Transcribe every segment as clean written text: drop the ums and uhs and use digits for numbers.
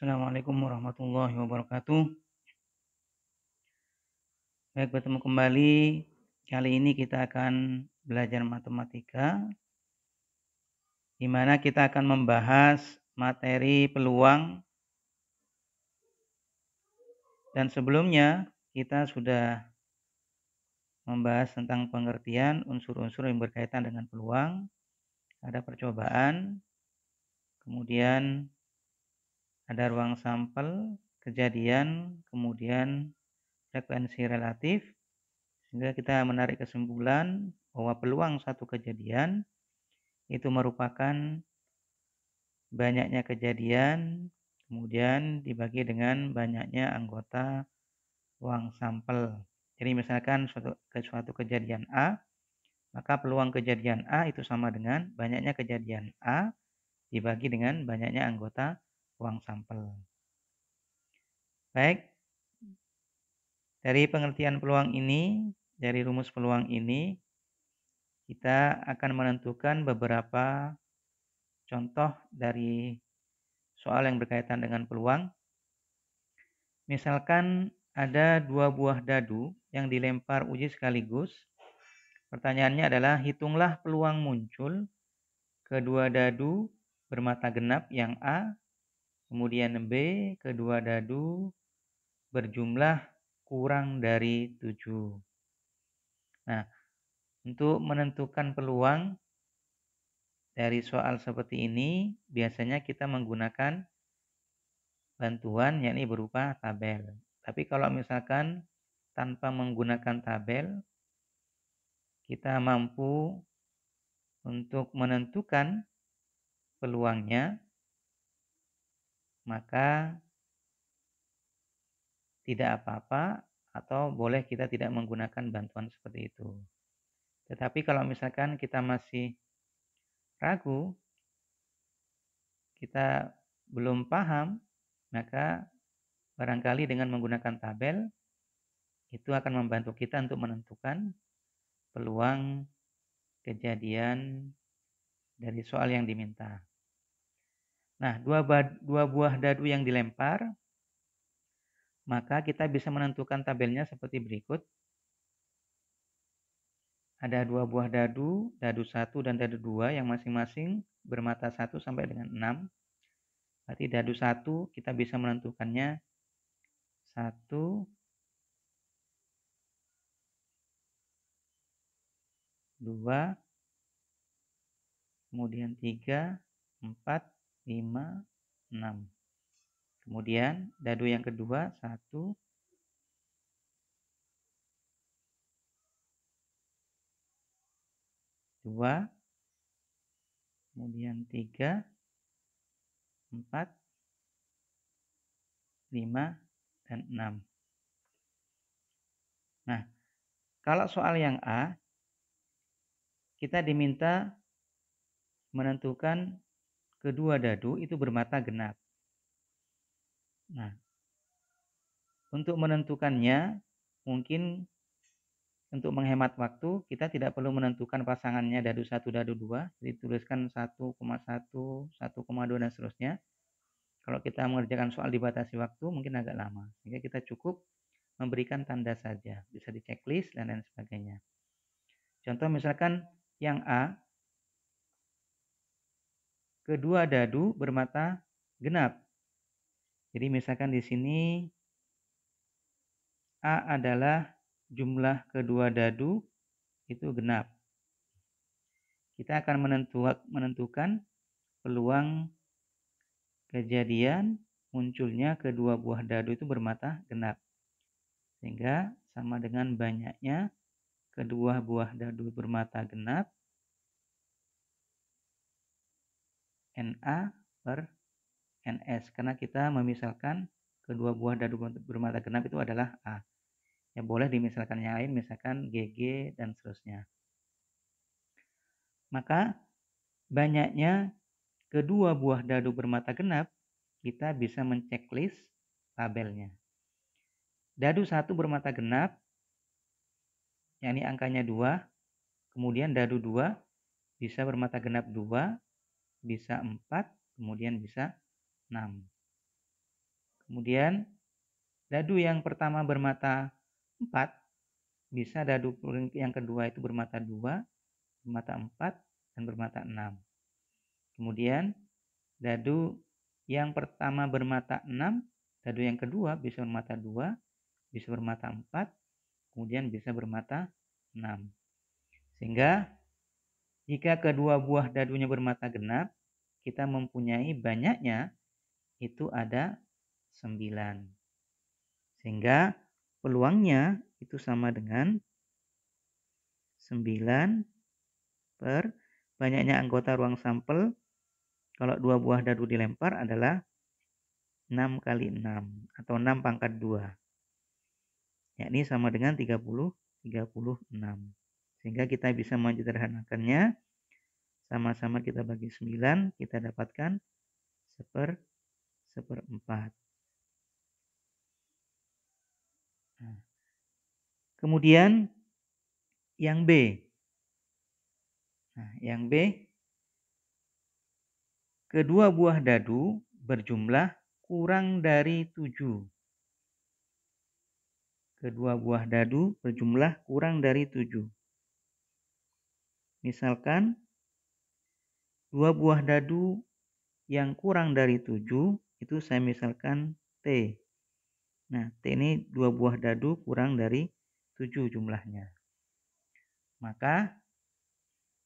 Assalamualaikum warahmatullahi wabarakatuh. Baik, bertemu kembali. Kali ini kita akan belajar matematika, di mana kita akan membahas materi peluang. Dan sebelumnya kita sudah membahas tentang pengertian unsur-unsur yang berkaitan dengan peluang. Ada percobaan, kemudian ada ruang sampel, kejadian, kemudian frekuensi relatif. Sehingga kita menarik kesimpulan bahwa peluang suatu kejadian itu merupakan banyaknya kejadian, kemudian dibagi dengan banyaknya anggota ruang sampel. Jadi misalkan suatu kejadian A, maka peluang kejadian A itu sama dengan banyaknya kejadian A dibagi dengan banyaknya anggota ruang sampel. Baik, dari pengertian peluang ini, dari rumus peluang ini, kita akan menentukan beberapa contoh dari soal yang berkaitan dengan peluang. Misalkan ada dua buah dadu yang dilempar uji sekaligus. Pertanyaannya adalah hitunglah peluang muncul kedua dadu bermata genap yang A, kemudian B, kedua dadu berjumlah kurang dari 7. Nah, untuk menentukan peluang dari soal seperti ini, biasanya kita menggunakan bantuan yakni berupa tabel. Tapi kalau misalkan tanpa menggunakan tabel, kita mampu untuk menentukan peluangnya, maka tidak apa-apa atau boleh kita tidak menggunakan bantuan seperti itu. Tetapi kalau misalkan kita masih ragu, kita belum paham, maka barangkali dengan menggunakan tabel itu akan membantu kita untuk menentukan peluang kejadian dari soal yang diminta. Nah, dua buah dadu yang dilempar, maka kita bisa menentukan tabelnya seperti berikut. Ada dua buah dadu, dadu 1 dan dadu 2 yang masing-masing bermata 1 sampai dengan 6. Berarti dadu 1 kita bisa menentukannya 1, 2, kemudian 3, 4, 5, 6. Kemudian dadu yang kedua 1, 2, kemudian 3, 4, 5, dan 6. Nah, kalau soal yang A, kita diminta menentukan kedua dadu itu bermata genap. Nah, untuk menentukannya, mungkin untuk menghemat waktu, kita tidak perlu menentukan pasangannya dadu 1, dadu 2. Jadi tuliskan 1,1, 1,2, dan seterusnya. Kalau kita mengerjakan soal dibatasi waktu, mungkin agak lama. Sehingga kita cukup memberikan tanda saja. Bisa di checklist dan lain sebagainya. Contoh misalkan yang A, kedua dadu bermata genap. Jadi misalkan di sini A adalah jumlah kedua dadu itu genap. Kita akan menentukan peluang kejadian munculnya kedua buah dadu itu bermata genap. Sehingga sama dengan banyaknya kedua buah dadu bermata genap NA per NS. Karena kita memisalkan kedua buah dadu bermata genap itu adalah A. Ya boleh dimisalkan yang lain, misalkan GG dan seterusnya. Maka banyaknya kedua buah dadu bermata genap, kita bisa menceklis tabelnya. Dadu 1 bermata genap, yakni angkanya 2, kemudian dadu 2 bisa bermata genap 2, bisa 4, kemudian bisa 6. Kemudian dadu yang pertama bermata 4, bisa dadu yang kedua itu bermata 2, bermata 4, dan bermata 6. Kemudian dadu yang pertama bermata 6, dadu yang kedua bisa bermata 2, bisa bermata 4, kemudian bisa bermata 6. Sehingga jika kedua buah dadunya bermata genap, kita mempunyai banyaknya itu ada 9. Sehingga peluangnya itu sama dengan 9 per banyaknya anggota ruang sampel. Kalau dua buah dadu dilempar adalah 6 kali 6 atau 6 pangkat 2. Yakni sama dengan 36. Sehingga kita bisa menyederhanakannya. Sama-sama kita bagi 9, kita dapatkan seperempat. Nah, kemudian yang B. Nah, yang B, kedua buah dadu berjumlah kurang dari 7. Kedua buah dadu berjumlah kurang dari 7. Misalkan dua buah dadu yang kurang dari 7 itu saya misalkan T. Nah, T ini dua buah dadu kurang dari 7 jumlahnya. Maka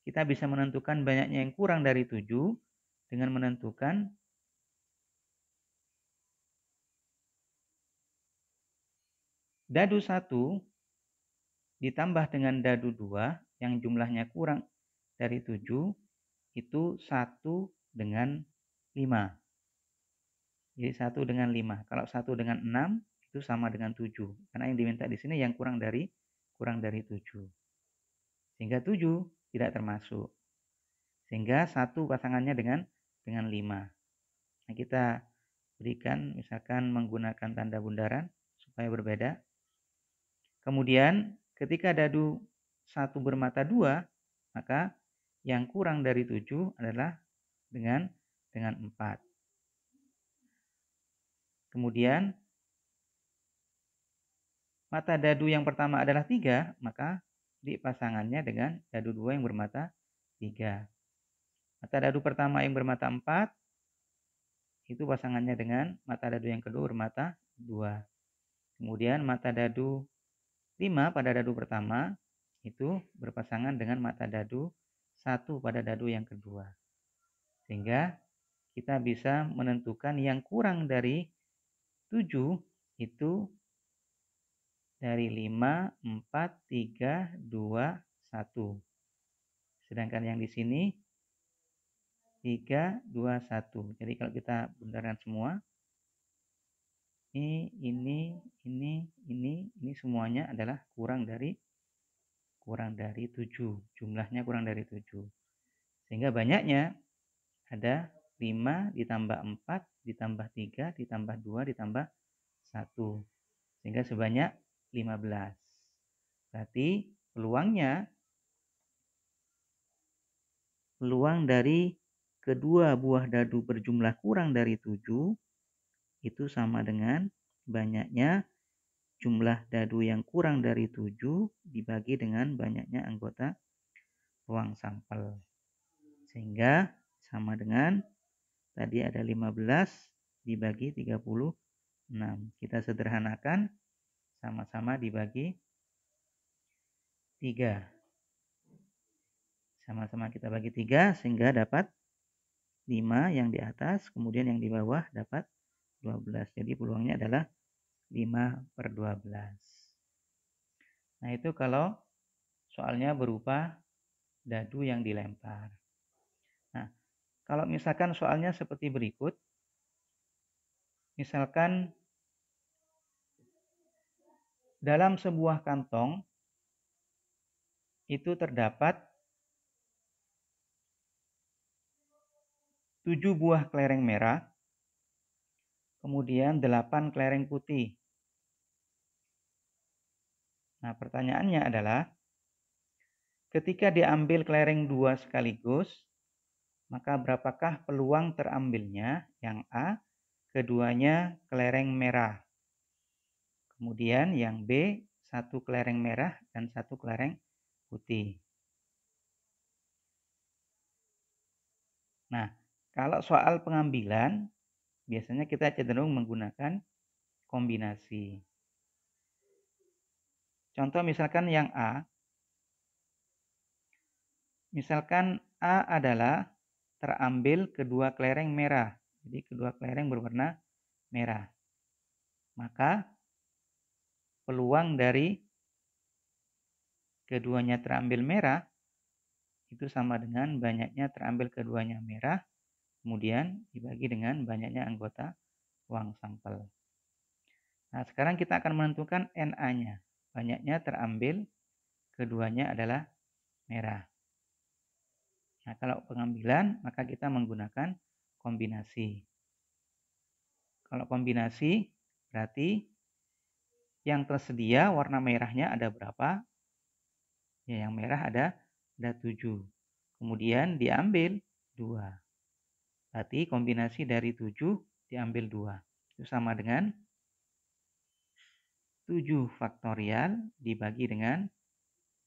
kita bisa menentukan banyaknya yang kurang dari 7 dengan menentukan dadu 1 ditambah dengan dadu 2 yang jumlahnya kurang dari 7 itu 1 dengan 5. Jadi 1 dengan 5. Kalau 1 dengan 6 itu sama dengan 7. Karena yang diminta di sini yang kurang dari 7. Sehingga 7 tidak termasuk. Sehingga 1 pasangannya dengan 5. Nah, kita berikan misalkan menggunakan tanda bundaran supaya berbeda. Kemudian ketika dadu 1 bermata 2, maka yang kurang dari 7 adalah dengan 4. Kemudian mata dadu yang pertama adalah 3, maka dipasangannya dengan dadu 2 yang bermata 3. Mata dadu pertama yang bermata 4, itu pasangannya dengan mata dadu yang kedua bermata 2. Kemudian mata dadu 5 pada dadu pertama itu berpasangan dengan mata dadu 1 pada dadu yang kedua. Sehingga kita bisa menentukan yang kurang dari 7 itu dari 5, 4, 3, 2, 1. Sedangkan yang di sini 3, 2, 1. Jadi kalau kita bundaran semua, ini semuanya adalah kurang dari 7. Jumlahnya kurang dari 7. Sehingga banyaknya ada 5 ditambah 4 ditambah 3 ditambah 2 ditambah 1. Sehingga sebanyak 15. Berarti peluang dari kedua buah dadu berjumlah kurang dari 7 itu sama dengan banyaknya jumlah dadu yang kurang dari 7 dibagi dengan banyaknya anggota ruang sampel. Sehingga sama dengan tadi ada 15 dibagi 36. Kita sederhanakan, sama-sama dibagi 3. Sama-sama kita bagi 3 sehingga dapat 5 yang di atas, kemudian yang di bawah dapat 12. Jadi peluangnya adalah 5/12. Nah, itu kalau soalnya berupa dadu yang dilempar. Nah, kalau misalkan soalnya seperti berikut. Misalkan dalam sebuah kantong itu terdapat 7 buah kelereng merah, kemudian 8 kelereng putih. Nah, pertanyaannya adalah, ketika diambil kelereng 2 sekaligus, maka berapakah peluang terambilnya? Yang A, keduanya kelereng merah. Kemudian yang B, 1 kelereng merah dan 1 kelereng putih. Nah, kalau soal pengambilan, biasanya kita cenderung menggunakan kombinasi. Contoh misalkan yang A. Misalkan A adalah terambil kedua kelereng merah. Jadi kedua kelereng berwarna merah. Maka peluang dari keduanya terambil merah itu sama dengan banyaknya terambil keduanya merah, kemudian dibagi dengan banyaknya anggota ruang sampel. Nah, sekarang kita akan menentukan Na-nya. Banyaknya terambil keduanya adalah merah. Nah, kalau pengambilan maka kita menggunakan kombinasi. Kalau kombinasi berarti yang tersedia warna merahnya ada berapa? Ya, yang merah ada 7. Kemudian diambil 2. Berarti kombinasi dari 7 diambil 2. Itu sama dengan 7 faktorial dibagi dengan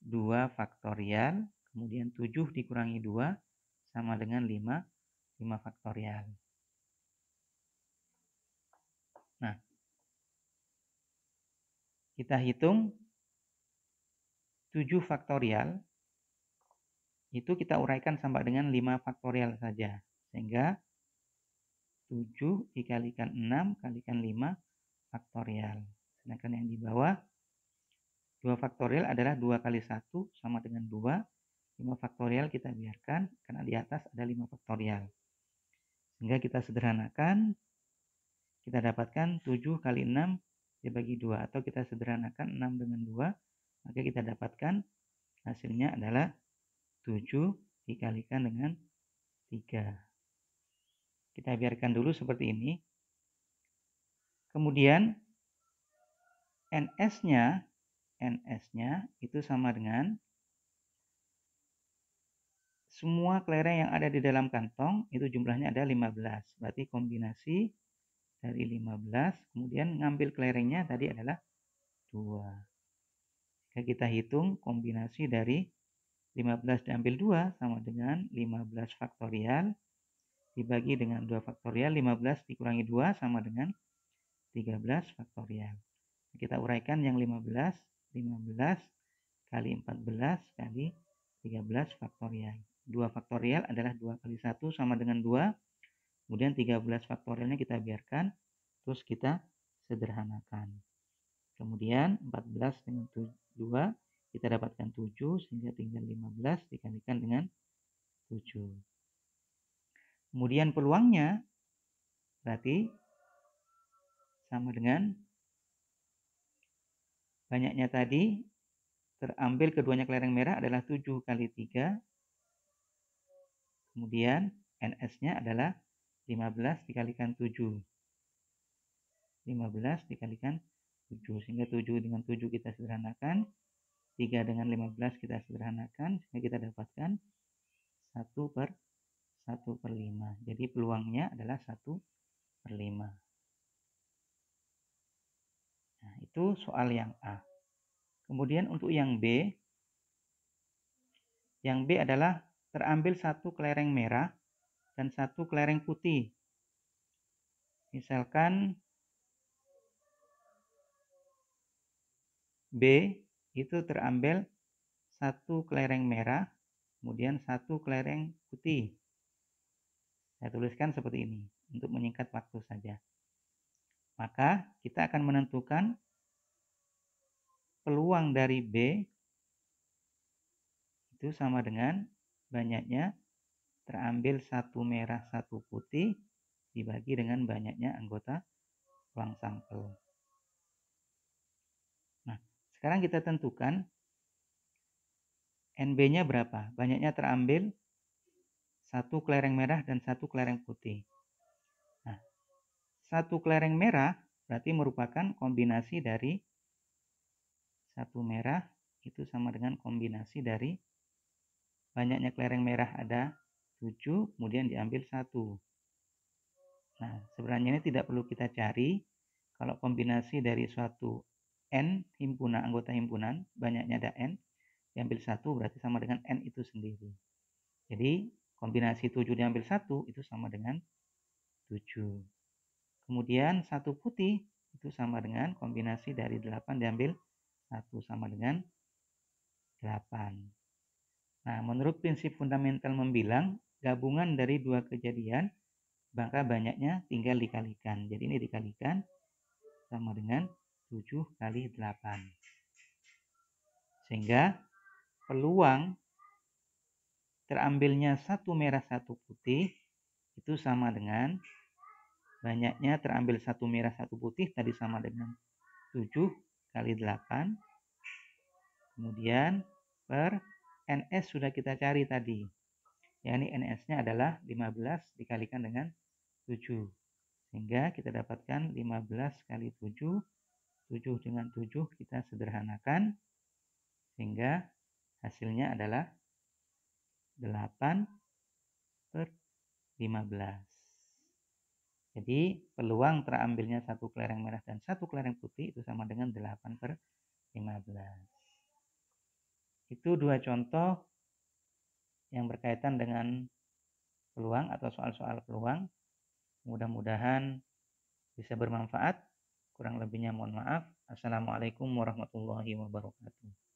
2 faktorial, kemudian 7 dikurangi 2 sama dengan 5 faktorial. Nah, kita hitung 7 faktorial, itu kita uraikan sama dengan 5 faktorial saja. Sehingga 7 dikalikan 6 kalikan 5 faktorial. Sedangkan yang di bawah 2 faktorial adalah 2 kali 1 sama dengan 2. 5 faktorial kita biarkan karena di atas ada 5 faktorial. Sehingga kita sederhanakan, kita dapatkan 7 kali 6 dibagi 2. Atau kita sederhanakan 6 dengan 2, maka kita dapatkan hasilnya adalah 7 dikalikan dengan 3. Kita biarkan dulu seperti ini. Kemudian NS-nya itu sama dengan semua kelereng yang ada di dalam kantong itu jumlahnya ada 15. Berarti kombinasi dari 15, kemudian ngambil kelerengnya tadi adalah 2. Jika kita hitung kombinasi dari 15 diambil 2 sama dengan 15 faktorial dibagi dengan 2 faktorial, 15 dikurangi 2 sama dengan 13 faktorial. Kita uraikan yang 15 kali 14 kali 13 faktorial. 2 faktorial adalah 2 kali 1 sama dengan 2. Kemudian 13 faktorialnya kita biarkan. Terus kita sederhanakan. Kemudian 14 dengan 2 kita dapatkan 7 sehingga tinggal 15 dikalikan dengan 7. Kemudian peluangnya berarti sama dengan banyaknya tadi terambil keduanya kelereng merah adalah 7 kali 3. Kemudian NS-nya adalah 15 dikalikan 7. 15 dikalikan 7. Sehingga 7 dengan 7 kita sederhanakan. 3 dengan 15 kita sederhanakan. Sehingga kita dapatkan 1/5. Jadi peluangnya adalah 1/5. Nah, itu soal yang A. Kemudian untuk yang B. Yang B adalah terambil 1 kelereng merah dan 1 kelereng putih. Misalkan B itu terambil 1 kelereng merah, kemudian 1 kelereng putih. Saya tuliskan seperti ini untuk menyingkat waktu saja. Maka kita akan menentukan peluang dari B itu sama dengan banyaknya terambil 1 merah 1 putih dibagi dengan banyaknya anggota ruang sampel. Nah, sekarang kita tentukan NB-nya berapa? Banyaknya terambil 1 kelereng merah dan 1 kelereng putih. Nah, 1 kelereng merah berarti merupakan kombinasi dari 1 merah itu sama dengan kombinasi dari banyaknya kelereng merah ada 7, kemudian diambil 1. Nah, sebenarnya ini tidak perlu kita cari. Kalau kombinasi dari suatu N himpunan, anggota himpunan, banyaknya ada N, diambil 1 berarti sama dengan N itu sendiri. Jadi, kombinasi 7 diambil 1 itu sama dengan 7. Kemudian 1 putih itu sama dengan kombinasi dari 8 diambil 1 sama dengan 8. Nah, menurut prinsip fundamental membilang, gabungan dari dua kejadian, maka banyaknya tinggal dikalikan. Jadi ini dikalikan sama dengan 7 kali 8. Sehingga peluang terambilnya satu merah satu putih itu sama dengan banyaknya terambil satu merah satu putih tadi sama dengan 7 kali 8. Kemudian per NS sudah kita cari tadi. Yakni NS-nya adalah 15 dikalikan dengan 7. Sehingga kita dapatkan 15 kali 7. 7 dengan 7 kita sederhanakan. Sehingga hasilnya adalah 8 per 15. Jadi peluang terambilnya satu kelereng merah dan satu kelereng putih itu sama dengan 8 per 15. Itu dua contoh yang berkaitan dengan peluang atau soal-soal peluang. Mudah-mudahan bisa bermanfaat. Kurang lebihnya mohon maaf. Assalamualaikum warahmatullahi wabarakatuh.